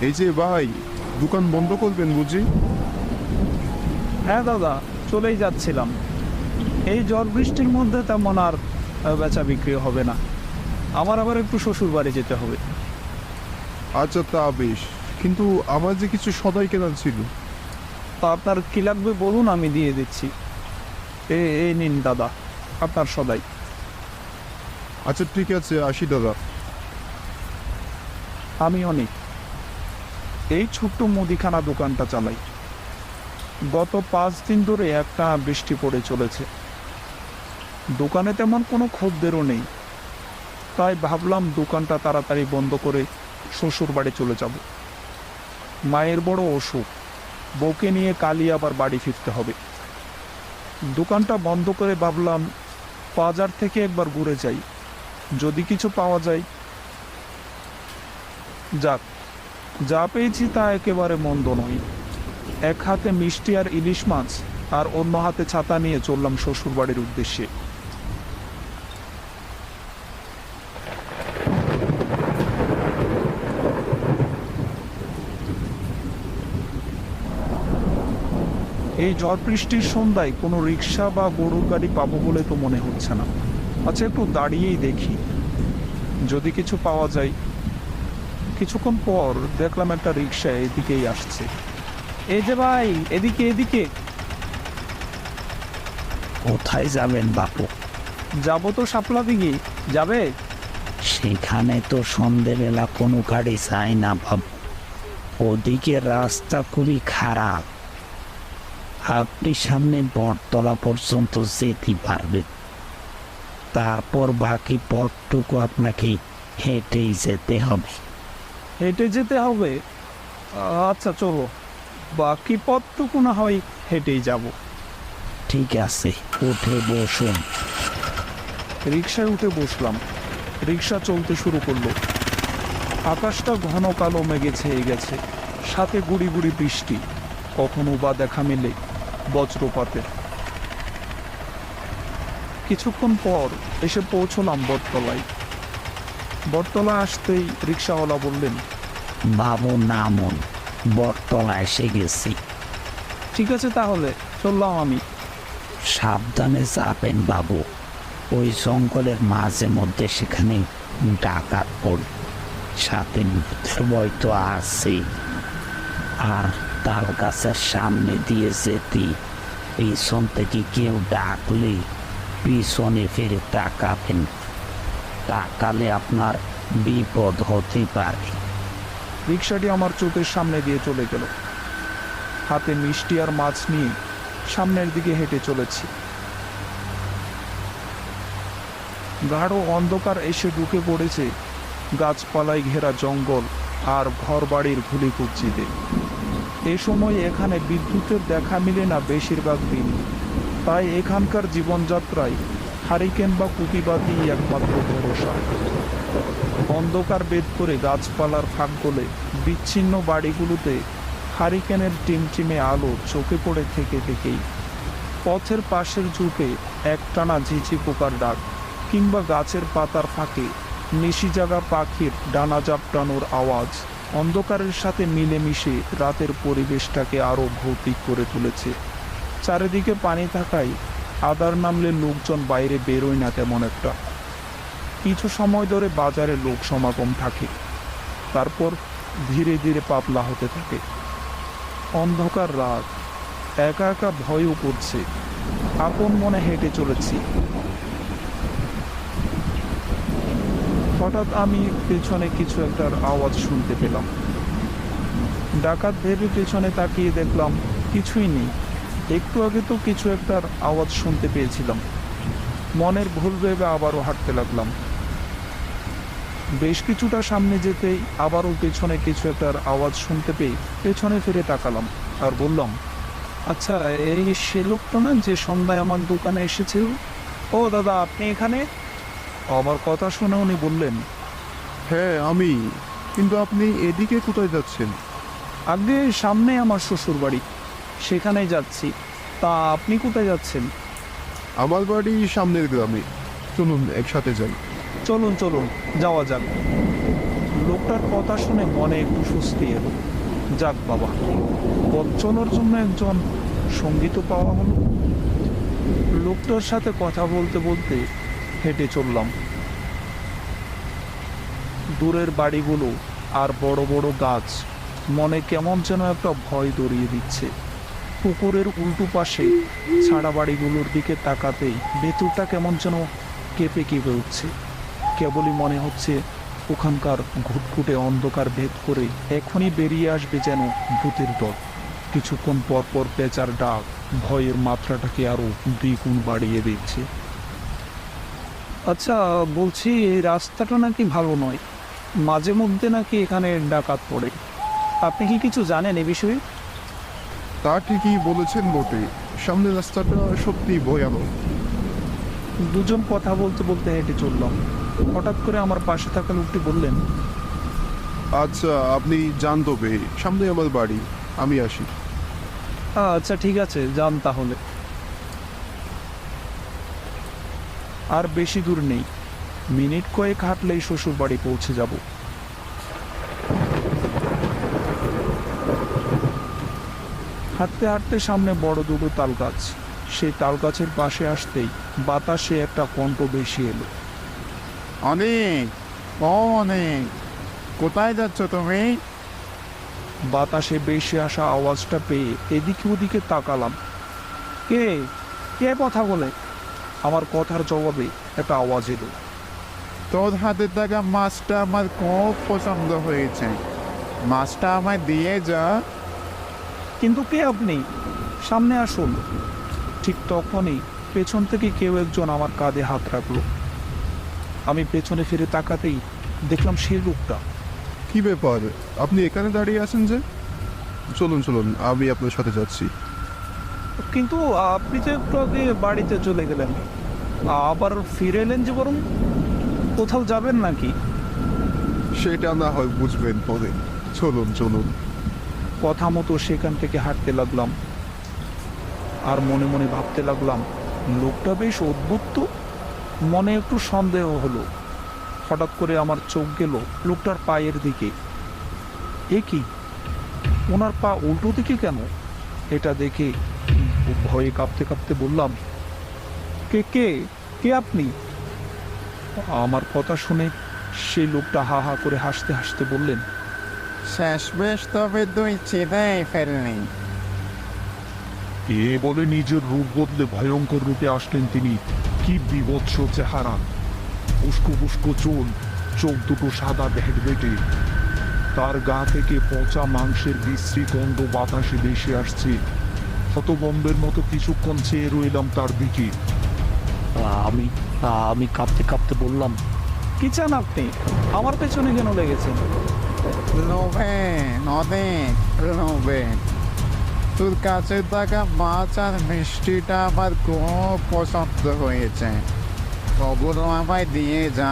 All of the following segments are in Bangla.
এই যে ভাই, দোকান বন্ধ করবেন বুঝি? হ্যাঁ দাদা, চলেই যাচ্ছিলাম। এই ঝড় বৃষ্টির মধ্যে তেমন আর বেচা বিক্রি হবে না। আমার আবার একটু শ্বশুর বাড়ি যেতে হবে। আচ্ছা, তা বেশ, কিন্তু আমার যে কিছু সদাই কেনার ছিল। তা আপনার কী লাগবে বলুন, আমি দিয়ে দিচ্ছি। এই নিন দাদা, আপনার সদাই। আচ্ছা ঠিক আছে, আসি দাদা। আমি অনেক এই ছোট্ট মুদিখানা দোকানটা চালাই। গত 5 দিন ধরে একটা বৃষ্টি পড়ে চলেছে। দোকানে তেমন কোনো খদ্দেরও নেই। তাই ভাবলাম দোকানটা তাড়াতাড়ি বন্ধ করে শ্বশুর বাড়ি চলে যাব। মায়ের বড় অসুখ, বউকে নিয়ে কালই আবার বাড়ি ফিরতে হবে। দোকানটা বন্ধ করে ভাবলাম বাজার থেকে একবার ঘুরে যাই, যদি কিছু পাওয়া যায়। যাক, যা পেয়েছি তা একেবারে মন্দ নয়। এক হাতে মিষ্টি আর ইলিশ মাছ, আর অন্য হাতে ছাতা নিয়ে চললাম শ্বশুর বাড়ির উদ্দেশ্যে। এই ঝড় বৃষ্টির সন্ধ্যায় কোনো রিক্সা বা গরুর গাড়ি পাবো বলে তো মনে হচ্ছে না। আচ্ছা, একটু দাঁড়িয়েই দেখি যদি কিছু পাওয়া যায়। কিছুক্ষণ পর দেখলাম একটা রিক্সা এদিকেই আসছে। এই যে ভাই, এদিকে এদিকে। কোথায় যাবেন বাপু? যাবো তো শাপলা দিকে। যাবে? সেখানে তো সন্ধেবেলা কোনো গাড়ি যায় না বাবু। ওদিকে রাস্তা খুবই খারাপ। আপনি সামনে বটতলা পর্যন্ত যেতে পারবেন, তারপর বাকি পথটুকু আপনাকে হেঁটেই যেতে হবে। হেঁটে যেতে হবে? আচ্ছা চলো, বাকি পথটুকু না হয় হেঁটেই যাব। ঠিক আছে, উঠে বসুন। রিক্সায় উঠে বসলাম। রিক্সা চলতে শুরু করলো। আকাশটা ঘন কালো মেঘে ছেয়ে গেছে, সাথে গুড়ি গুড়ি বৃষ্টি, কখনো বা দেখা মেলে বজ্রপাতের। কিছুক্ষণ পর এসে পৌঁছলাম বটতলায়। বটতলা আসতেই রিক্সাওয়ালা বললেন, বাবু নামুন, বটতলা এসে গেছি। ঠিক আছে তাহলে চললাম আমি। সাবধানে যাবেন বাবু, ওই জঙ্গলের মাঝে মধ্যে সেখানে ডাকাত পড়ে, সাথে ভূতের ভয় তো আছে। আর তাল গাছের সামনে দিয়ে যেতে পিছন থেকে কেউ ডাকলে পিছনে ফিরে তাকাবেন, তাকালে আপনার বিপদ হতে পারে। রিক্সাটি আমার চোখের সামনে দিয়ে চলে গেল। হাতে মিষ্টি আর মাছ নিয়ে সামনের দিকে হেঁটে চলেছি। গাঢ় অন্ধকার এসে ঢুকে পড়েছে গাছপালায় ঘেরা জঙ্গল আর ঘরবাড়ির ঘুলি কুচ্ছিতে। এ সময় এখানে বিদ্যুতের দেখা মিলে না বেশিরভাগ দিন। তাই এখানকার জীবনযাত্রায় হারিকেন বা কুপিবাতি একমাত্র ভরসা। অন্ধকার ভেদ করে গাছপালার ফাঁক গলে বিচ্ছিন্ন বাড়িগুলোতে হারিকেনের টিমটিমে আলো চোখে পড়ে থেকে থেকেই। পথের পাশের ঝুঁকে একটানা ঝিঝি পোকার ডাক, কিংবা গাছের পাতার ফাঁকে নিশি জাগা পাখির ডানা জাপটানোর আওয়াজ অন্ধকারের সাথে মিলেমিশে রাতের পরিবেশটাকে আরও ভৌতিক করে তুলেছে। চারিদিকে পানি থাকায় আদার নামলে লোকজন বাইরে বেরোয় না তেমন একটা। কিছু সময় ধরে বাজারে লোক সমাগম থাকে, তারপর ধীরে ধীরে পাতলা হতে থাকে। অন্ধকার রাত, একা একা ভয়ও করছে। আপন মনে হেঁটে চলেছি। হঠাৎ আমি পেছনে কিছু একটার আওয়াজ শুনতে পেলাম। ডাকাত ভেবে পেছনে তাকিয়ে দেখলাম কিছুই নেই। একটু আগে তো কিছু একটার আওয়াজ শুনতে পেয়েছিলাম। মনের ভুল ভেবে আবারও হাঁটতে লাগলাম। বেশ কিছুটা সামনে যেতেই আবারও পেছনে কিছু একটার আওয়াজ শুনতে পেয়ে পেছনে ফিরে তাকালাম আর বললাম, আচ্ছা এই সে লোকটা না যে সন্ধ্যায় আমার দোকানে এসেছিল? ও দাদা, আপনি এখানে? আমার কথা শুনে উনি বললেন, হ্যাঁ আমি, কিন্তু আপনি এদিকে কোথায় যাচ্ছেন? আগে সামনে আমার শ্বশুর বাড়ি, সেখানেই যাচ্ছি। তা আপনি কোথায় যাচ্ছেন? আমার বাড়ি সামনের গ্রামে, চলুন একসাথে যাই। চলুন চলুন, যাওয়া যাক। লোকটার কথা শুনে মনে একটু স্বস্তি এলো। যাক বাবা, পথ চলার জন্য একজন সঙ্গী তো পাওয়া হলো। লোকটার সাথে কথা বলতে বলতে হেঁটে চললাম। দূরের বাড়িগুলো আর বড় বড় গাছ মনে কেমন যেন একটা ভয় দড়িয়ে দিচ্ছে। পুকুরের উল্টো পাশে ছাড়া বাড়িগুলোর দিকে তাকাতেই ভেতরটা কেমন যেন কেঁপে কেঁপে উঠছে। কেবলই মনে হচ্ছে ওখানকার ঘুটঘুটে অন্ধকার ভেদ করে এখনই বেরিয়ে আসবে যেন ভূতের দল। কিছুক্ষণ পর পর পেঁচার ডাক ভয়ের মাত্রাটাকে আরো দ্বিগুণ বাড়িয়ে দিচ্ছে। আচ্ছা, বলছি এই রাস্তাটা নাকি ভালো নয়, মাঝে মধ্যে নাকি এখানে ডাকাত পড়ে। আপনি কি কিছু জানেন এ বিষয়ে? তা ঠিকই বলেছেন বটে, সামনের রাস্তাটা সত্যি ভয়ানক। দুজন কথা বলতে বলতে হেঁটে চললাম। হঠাৎ করে আমার পাশে থাকা লোকটি বললেন, আচ্ছা আপনি যান, তবে সামনে আমার বাড়ি, আমি আসি। আচ্ছা ঠিক আছে, যান তাহলে। আর বেশি দূর নেই, মিনিট কয়েক হাঁটলেই শ্বশুর বাড়ি পৌঁছে যাব। হাঁটতে হাঁটতে সামনে বড় দুটো তাল গাছ। সেই তাল গাছের পাশে আসতেই বাতাসে একটা কণ্ঠ বেশি এলো। অনেক, অনেক, কোথায় যাচ্ছ তুমি? বাতাসে বেশি আসা আওয়াজটা পেয়ে এদিকে ওদিকে তাকালাম। কে কে কথা বলে? আমার কথার জবাবে একটা আওয়াজ এলো। তোর হাতে থাকা মাছটা আমার খুব পছন্দ হয়েছে, মাছটা আমায় দিয়ে যা। কিন্তু কে আপনি? সামনে আসুন। ঠিক তখনই পেছন থেকে কেউ একজন আমার কাঁধে হাত রাখলো। আমি পেছনে ফিরে তাকাতেই দেখলাম সেই লোকটা। কি ব্যাপার, আপনি এখানে দাঁড়িয়ে আছেন যে? চলুন চলুন, আমি আপনার সাথে যাচ্ছি। কিন্তু আপনি তো একটু আগে বাড়িতে চলে গেলেন, আবার ফিরে এলেন যে বরং। কোথাও যাবেন নাকি? সেটা না হয় বুঝবেন পরে, চলুন চলুন। কথা মতো সেখান থেকে হাঁটতে লাগলাম। আর মনে মনে ভাবতে লাগলাম, লোকটা বেশ অদ্ভুত তো। মনে একটু সন্দেহ হলো। হঠাৎ করে আমার চোখ গেল লোকটার পায়ের দিকে। এ কি, ওনার পা উল্টো দিকে কেন? এটা দেখে ভয়ে কাঁপতে কাঁপতে বললাম, কে কে কে আপনি? আমার কথা শুনে সেই লোকটা হা হা করে হাসতে হাসতে বললেন, শেষ বেশ তবে তুই চিনেই ফেলনি। এ বলে নিজের রূপ বদলে ভয়ঙ্কর রূপে আসলেন তিনি। কি বিভৎস চেহারা, উস্কো উস্কো চুল, চোখ দুটো সাদা ভেটভেটে। তার গা থেকে পচা মাংসের বিশ্রী গন্ধ বাতাসে ভেসে আসছে। হতভম্বের মতো কিছুক্ষণ চেয়ে রইলাম তার দিকে। আমি আমি কাঁপতে কাঁপতে বললাম, কি চান আপনি? আমার পেছনে কেন লেগেছেন? লোভে অনেক লোভে, তোর কাছে থাকা মাছ আর মিষ্টিটা আমার খুব পছন্দ হয়েছে, ওগুলো আমায় দিয়ে যা।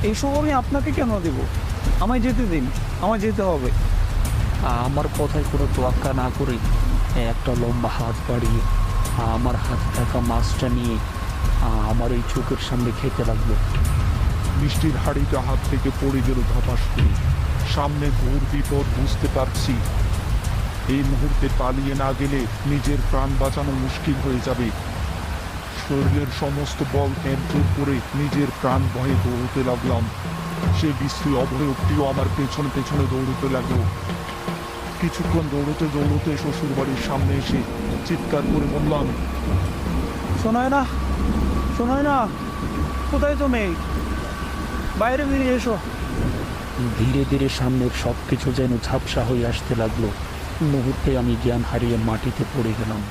এইসব আমি আপনাকে কেন দেব? আমায় যেতে দিন, আমায় যেতে হবে। আমার কথায় কোনো তোয়াক্কা না করে একটা লম্বা হাত বাড়িয়ে আমার হাতে থাকা মাছটা নিয়ে আমার এই চোখের সামনে খেতে লাগলো। মিষ্টির হাড়িটা হাত থেকে পড়ে গেল ধপাস করে। সামনে ঘোর বিপদ বুঝতে পারছি। এই মুহূর্তে পালিয়ে না গেলে নিজের প্রাণ বাঁচানো মুশকিল হয়ে যাবে। শরীরের সমস্ত বল একজোট করে নিজের প্রাণ ভয়ে দৌড়তে লাগলাম। সে বিশ্রী অভয়ক্তিও আমার পেছনে পেছনে দৌড়তে লাগলো। কিছুক্ষণ দৌড়তে দৌড়তে শ্বশুর বাড়ির সামনে এসে চিৎকার করে বললাম, শোনায় না, শোনায় না, কোথায় তুমি? বাইরে বেরিয়ে এসো। ধীরে ধীরে সামনের সবকিছু যেন ঝাপসা হয়ে আসতে লাগলো। মুহূর্তে আমি জ্ঞান হারিয়ে মাটিতে পড়ে গেলাম।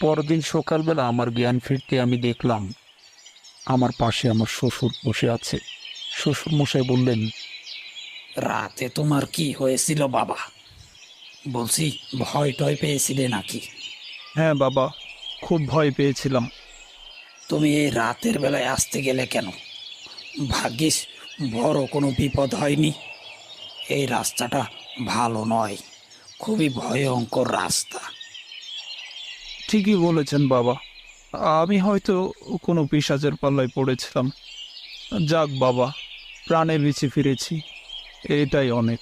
পরদিন সকালবেলা আমার জ্ঞান ফিরতে আমি দেখলাম আমার পাশে আমার শ্বশুর বসে আছে। শ্বশুর মশাই বললেন, রাতে তোমার কি হয়েছিল বাবা? বলছি, ভয় টয় পেয়েছিলে নাকি? হ্যাঁ বাবা, খুব ভয় পেয়েছিলাম। তুমি এই রাতের বেলায় আসতে গেলে কেন? ভাগ্যিস বড় কোনো বিপদ হয়নি। এই রাস্তাটা ভালো নয়, খুবই ভয়ঙ্কর রাস্তা। ঠিকই বলেছেন বাবা, আমি হয়তো কোনো পিশাচের পাল্লায় পড়েছিলাম। যাক বাবা, প্রাণে বেঁচে ফিরেছি, এটাই অনেক।